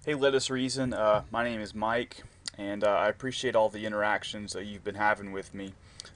Hey, Let Us Reason. My name is Mike, and I appreciate all the interactions that you've been having with me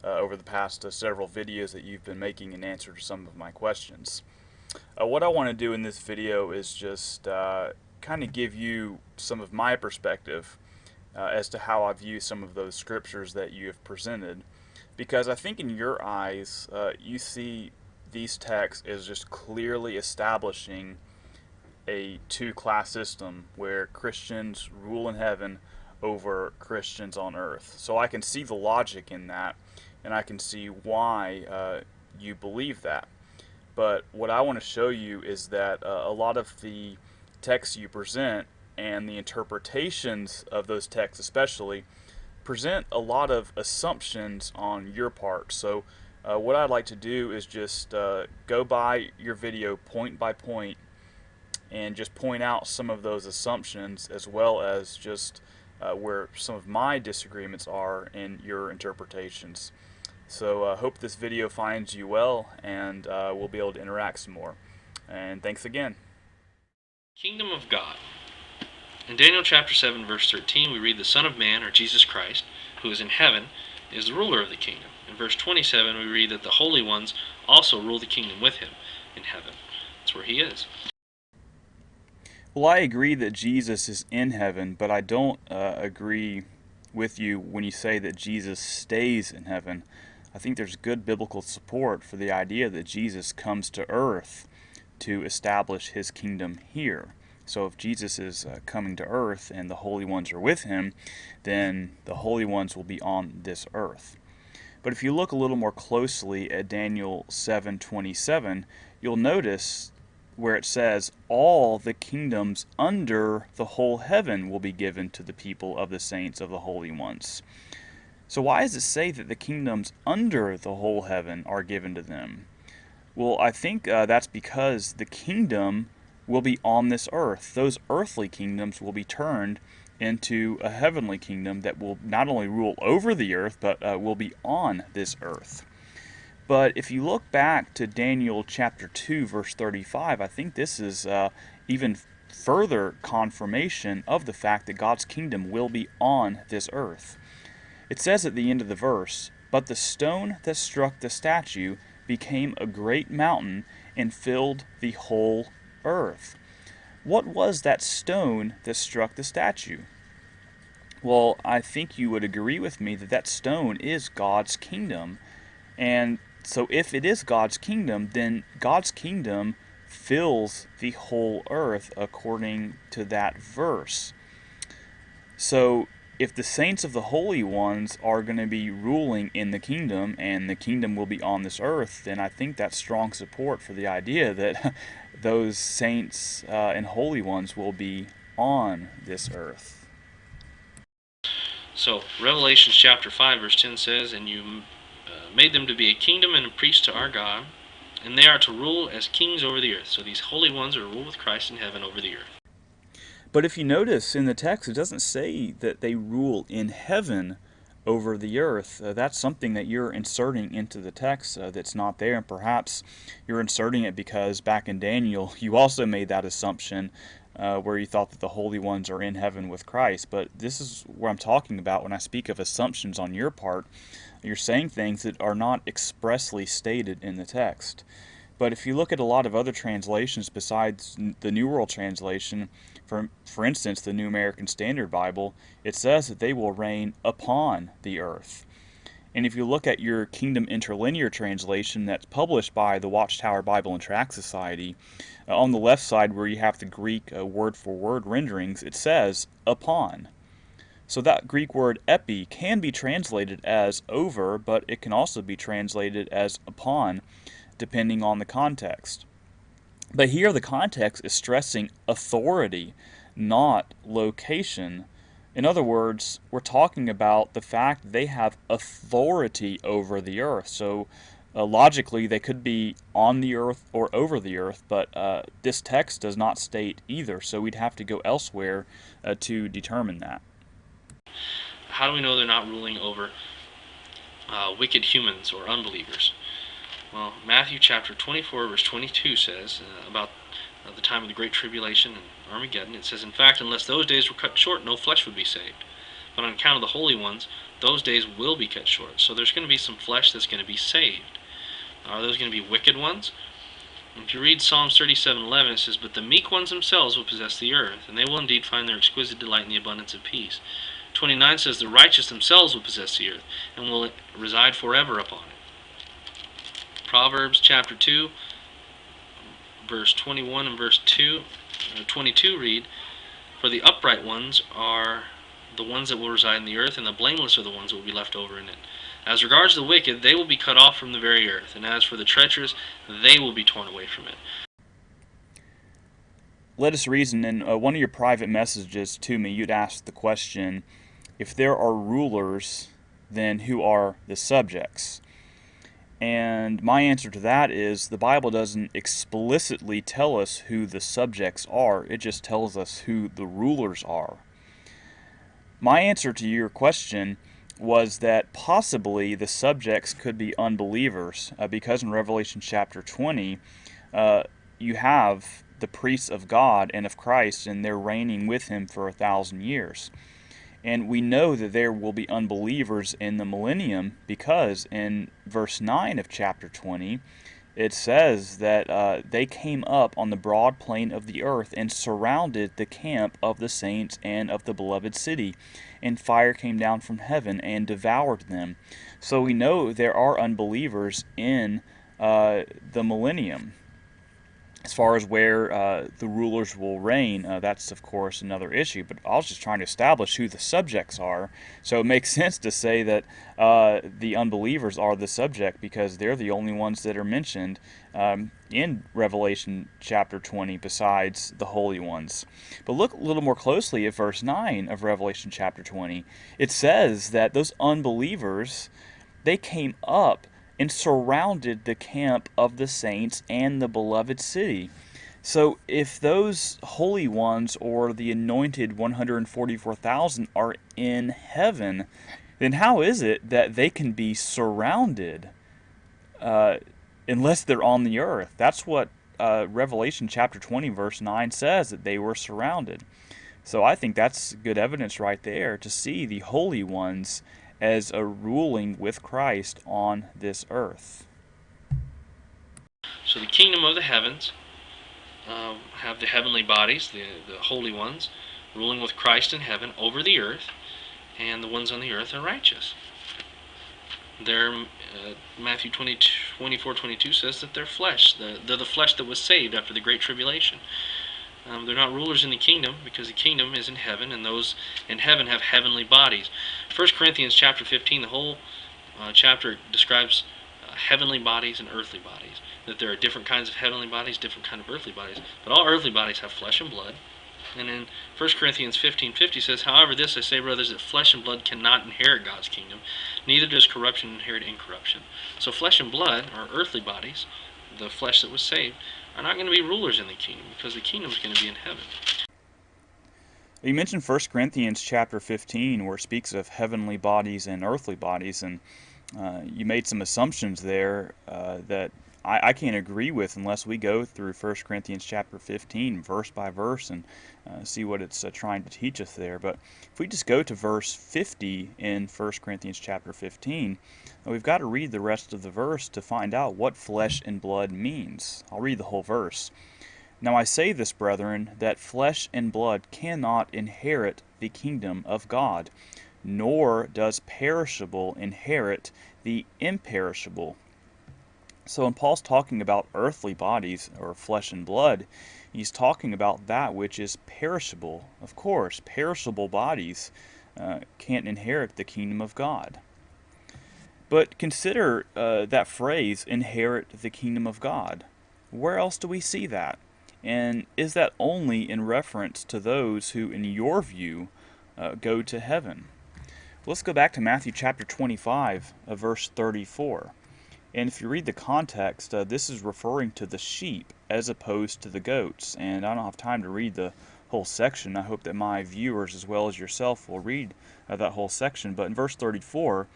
over the past several videos that you've been making in answer to some of my questions. What I want to do in this video is just kind of give you some of my perspective as to how I view some of those scriptures that you have presented, because I think in your eyes you see these texts as just clearly establishing a two-class system where Christians rule in heaven over Christians on earth. So I can see the logic in that, and I can see why you believe that. But what I want to show you is that a lot of the texts you present and the interpretations of those texts especially present a lot of assumptions on your part. So what I'd like to do is just go by your video point by point and just point out some of those assumptions, as well as just where some of my disagreements are in your interpretations. So I hope this video finds you well, and we'll be able to interact some more. And thanks again. Kingdom of God. In Daniel chapter 7 verse 13 we read the Son of Man, or Jesus Christ, who is in heaven, is the ruler of the kingdom. In verse 27 we read that the holy ones also rule the kingdom with him in heaven. That's where he is. Well, I agree that Jesus is in heaven, but I don't agree with you when you say that Jesus stays in heaven. I think there's good biblical support for the idea that Jesus comes to earth to establish his kingdom here. So if Jesus is coming to earth and the holy ones are with him, then the holy ones will be on this earth. But if you look a little more closely at Daniel 7:27, you'll notice where it says, all the kingdoms under the whole heaven will be given to the people of the saints of the holy ones. So why does it say that the kingdoms under the whole heaven are given to them? Well, I think that's because the kingdom will be on this earth. Those earthly kingdoms will be turned into a heavenly kingdom that will not only rule over the earth, but will be on this earth. But if you look back to Daniel chapter 2, verse 35, I think this is even further confirmation of the fact that God's kingdom will be on this earth. It says at the end of the verse, "But the stone that struck the statue became a great mountain and filled the whole earth." What was that stone that struck the statue? Well, I think you would agree with me that that stone is God's kingdom. And so if it is God's kingdom, then God's kingdom fills the whole earth according to that verse. So if the saints of the holy ones are going to be ruling in the kingdom, and the kingdom will be on this earth, then I think that's strong support for the idea that those saints and holy ones will be on this earth. So Revelation chapter 5 verse 10 says, "And you made them to be a kingdom and a priest to our God, and they are to rule as kings over the earth." So these holy ones are to rule with Christ in heaven over the earth. But if you notice in the text, it doesn't say that they rule in heaven over the earth. That's something that you're inserting into the text that's not there, and perhaps you're inserting it because back in Daniel you also made that assumption where you thought that the holy ones are in heaven with Christ. But this is what I'm talking about when I speak of assumptions on your part. You're saying things that are not expressly stated in the text. But if you look at a lot of other translations besides the New World Translation, for instance, the New American Standard Bible, it says that they will reign upon the earth. And if you look at your Kingdom Interlinear translation that's published by the Watchtower Bible and Tract Society, on the left side where you have the Greek word-for-word renderings, it says upon. So that Greek word epi can be translated as over, but it can also be translated as upon, depending on the context. But here the context is stressing authority, not location. In other words, we're talking about the fact that they have authority over the earth. So logically, they could be on the earth or over the earth, but this text does not state either. So we'd have to go elsewhere to determine that. How do we know they're not ruling over wicked humans or unbelievers? Well, Matthew chapter 24 verse 22 says about the time of the Great Tribulation and Armageddon. It says, in fact, unless those days were cut short, no flesh would be saved. But on account of the holy ones, those days will be cut short. So there's going to be some flesh that's going to be saved. Are those going to be wicked ones? If you read Psalms 37:11, it says, but the meek ones themselves will possess the earth, and they will indeed find their exquisite delight in the abundance of peace. 29 says, the righteous themselves will possess the earth, and will reside forever upon it. Proverbs chapter 2, verse 21 and verse 22 read, for the upright ones are the ones that will reside in the earth, and the blameless are the ones that will be left over in it. As regards the wicked, they will be cut off from the very earth, and as for the treacherous, they will be torn away from it. Let us reason. In one of your private messages to me, you'd asked the question, if there are rulers, then who are the subjects? And my answer to that is the Bible doesn't explicitly tell us who the subjects are. It just tells us who the rulers are. My answer to your question was that possibly the subjects could be unbelievers, because in Revelation chapter 20, you have the priests of God and of Christ, and they're reigning with him for 1,000 years. And we know that there will be unbelievers in the millennium because in verse 9 of chapter 20, it says that they came up on the broad plain of the earth and surrounded the camp of the saints and of the beloved city, and fire came down from heaven and devoured them. So we know there are unbelievers in the millennium. As far as where the rulers will reign, that's of course another issue, but I was just trying to establish who the subjects are. So it makes sense to say that the unbelievers are the subject because they're the only ones that are mentioned in Revelation chapter 20 besides the holy ones. But look a little more closely at verse 9 of Revelation chapter 20. It says that those unbelievers, they came up and surrounded the camp of the saints and the beloved city. So if those holy ones or the anointed 144,000 are in heaven, then how is it that they can be surrounded unless they're on the earth? That's what Revelation chapter 20 verse 9 says, that they were surrounded. So I think that's good evidence right there to see the holy ones as a ruling with Christ on this earth. So the kingdom of the heavens have the heavenly bodies, the holy ones, ruling with Christ in heaven over the earth, and the ones on the earth are righteous. Matthew 24:22 says that they're flesh. They're the flesh that was saved after the Great Tribulation. They're not rulers in the kingdom because the kingdom is in heaven, and those in heaven have heavenly bodies. 1 Corinthians chapter 15, the whole chapter describes heavenly bodies and earthly bodies. That there are different kinds of heavenly bodies, different kinds of earthly bodies, but all earthly bodies have flesh and blood. And in 1 Corinthians 15:50 says, however, this I say, brothers, that flesh and blood cannot inherit God's kingdom, neither does corruption inherit incorruption. So flesh and blood are earthly bodies, the flesh that was saved, are not going to be rulers in the kingdom because the kingdom is going to be in heaven. You mentioned 1 Corinthians chapter 15 where it speaks of heavenly bodies and earthly bodies, and you made some assumptions there that I can't agree with unless we go through 1 Corinthians chapter 15 verse by verse and see what it's trying to teach us there. But if we just go to verse 50 in 1 Corinthians chapter 15, we've got to read the rest of the verse to find out what flesh and blood means. I'll read the whole verse. Now I say this, brethren, that flesh and blood cannot inherit the kingdom of God, nor does perishable inherit the imperishable. So when Paul's talking about earthly bodies, or flesh and blood, he's talking about that which is perishable. Of course, perishable bodies can't inherit the kingdom of God. But consider that phrase, inherit the kingdom of God. Where else do we see that? And is that only in reference to those who, in your view, go to heaven? Let's go back to Matthew chapter 25, verse 34. And if you read the context, this is referring to the sheep as opposed to the goats. And I don't have time to read the whole section. I hope that my viewers as well as yourself will read that whole section. But in verse 34,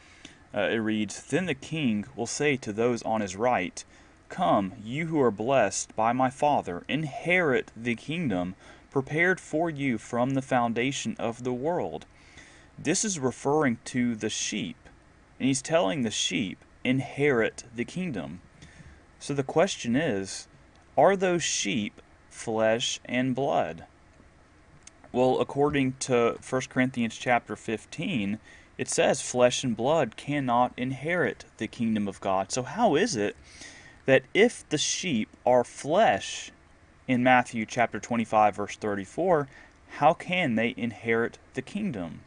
it reads, Then the king will say to those on his right, Come, you who are blessed by my Father, inherit the kingdom prepared for you from the foundation of the world. This is referring to the sheep, and he's telling the sheep, inherit the kingdom. So the question is, are those sheep flesh and blood? Well, according to 1 Corinthians chapter 15, it says flesh and blood cannot inherit the kingdom of God. So how is it that if the sheep are flesh in Matthew chapter 25 verse 34, how can they inherit the kingdom?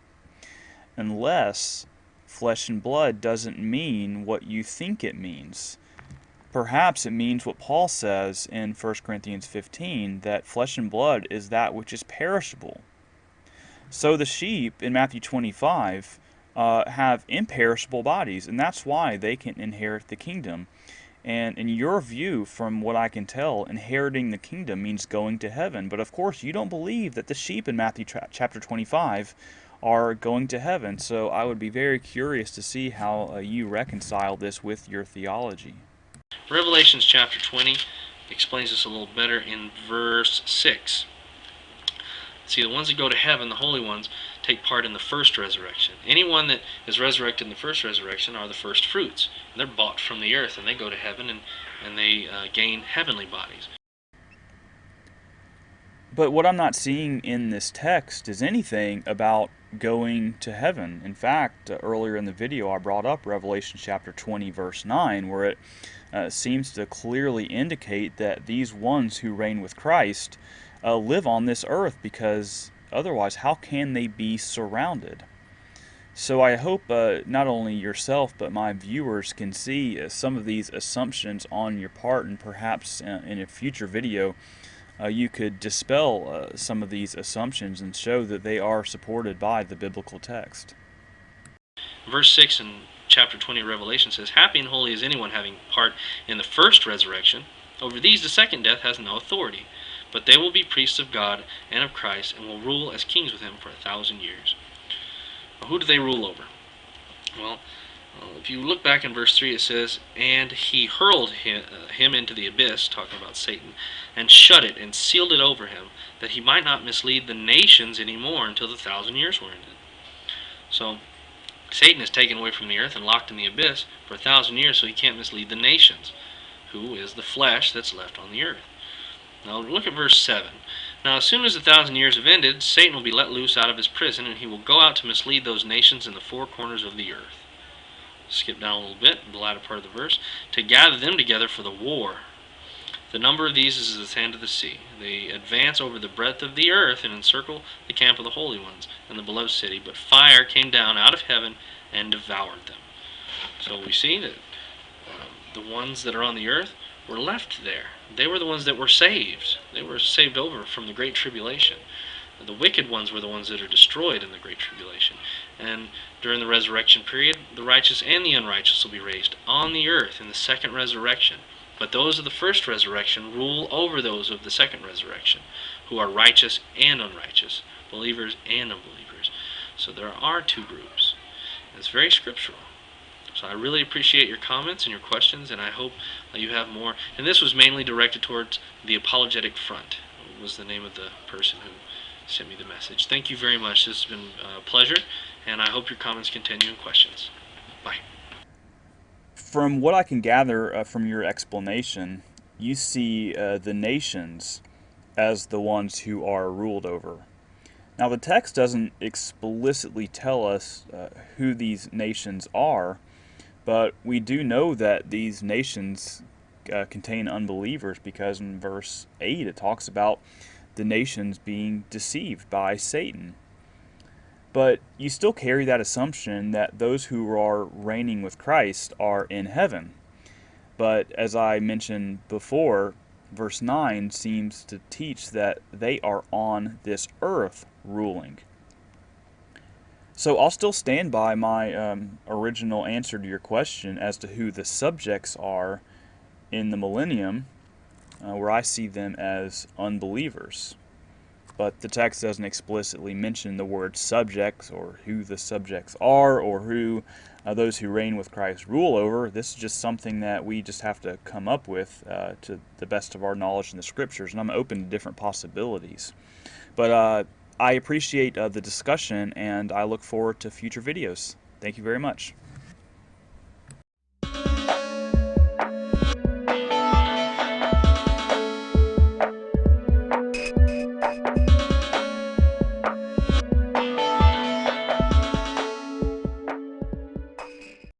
Unless flesh and blood doesn't mean what you think it means. Perhaps it means what Paul says in 1 Corinthians 15, that flesh and blood is that which is perishable. So the sheep in Matthew 25 have imperishable bodies, and that's why they can inherit the kingdom. And in your view, from what I can tell, inheriting the kingdom means going to heaven. But of course, you don't believe that the sheep in Matthew chapter 25 are going to heaven. So I would be very curious to see how you reconcile this with your theology. Revelation chapter 20 explains this a little better in verse 6. See, the ones that go to heaven, the holy ones, take part in the first resurrection. Anyone that is resurrected in the first resurrection are the first fruits. They're bought from the earth, and they go to heaven, and they gain heavenly bodies. But what I'm not seeing in this text is anything about going to heaven. In fact, earlier in the video I brought up Revelation chapter 20 verse 9, where it seems to clearly indicate that these ones who reign with Christ live on this earth, because otherwise how can they be surrounded? So I hope not only yourself but my viewers can see some of these assumptions on your part, and perhaps in a future video you could dispel some of these assumptions and show that they are supported by the biblical text. Verse 6 in chapter 20 of Revelation says, "Happy and holy is anyone having part in the first resurrection. Over these the second death has no authority, but they will be priests of God and of Christ, and will rule as kings with him for 1,000 years." Well, who do they rule over? Well, if you look back in verse 3, it says, "And he hurled him into the abyss," talking about Satan, "and shut it and sealed it over him, that he might not mislead the nations anymore until the 1,000 years were ended." So Satan is taken away from the earth and locked in the abyss for 1,000 years, so he can't mislead the nations, who is the flesh that's left on the earth. Now look at verse 7. "Now as soon as the 1,000 years have ended, Satan will be let loose out of his prison, and he will go out to mislead those nations in the four corners of the earth." Skip down a little bit, the latter part of the verse. "To gather them together for the war. The number of these is as the sand of the sea. They advance over the breadth of the earth and encircle the camp of the holy ones and the beloved city. But fire came down out of heaven and devoured them." So we see that the ones that are on the earth were left there. They were the ones that were saved. They were saved over from the Great Tribulation. The wicked ones were the ones that are destroyed in the Great Tribulation. And during the resurrection period, the righteous and the unrighteous will be raised on the earth in the second resurrection. But those of the first resurrection rule over those of the second resurrection, who are righteous and unrighteous, believers and unbelievers. So there are two groups. And it's very scriptural. So I really appreciate your comments and your questions, and I hope you have more. And this was mainly directed towards the Apologetic Front, was the name of the person who sent me the message. Thank you very much. This has been a pleasure, and I hope your comments continue and questions. Bye. From what I can gather from your explanation, you see the nations as the ones who are ruled over. Now the text doesn't explicitly tell us who these nations are, but we do know that these nations contain unbelievers, because in verse 8 it talks about the nations being deceived by Satan. But you still carry that assumption that those who are reigning with Christ are in heaven. But as I mentioned before, verse 9 seems to teach that they are on this earth ruling. So I'll still stand by my original answer to your question as to who the subjects are in the millennium, where I see them as unbelievers. but the text doesn't explicitly mention the word subjects or who the subjects are or who those who reign with Christ rule over. This is just something that we just have to come up with to the best of our knowledge in the Scriptures, and I'm open to different possibilities. But I appreciate the discussion, and I look forward to future videos. Thank you very much.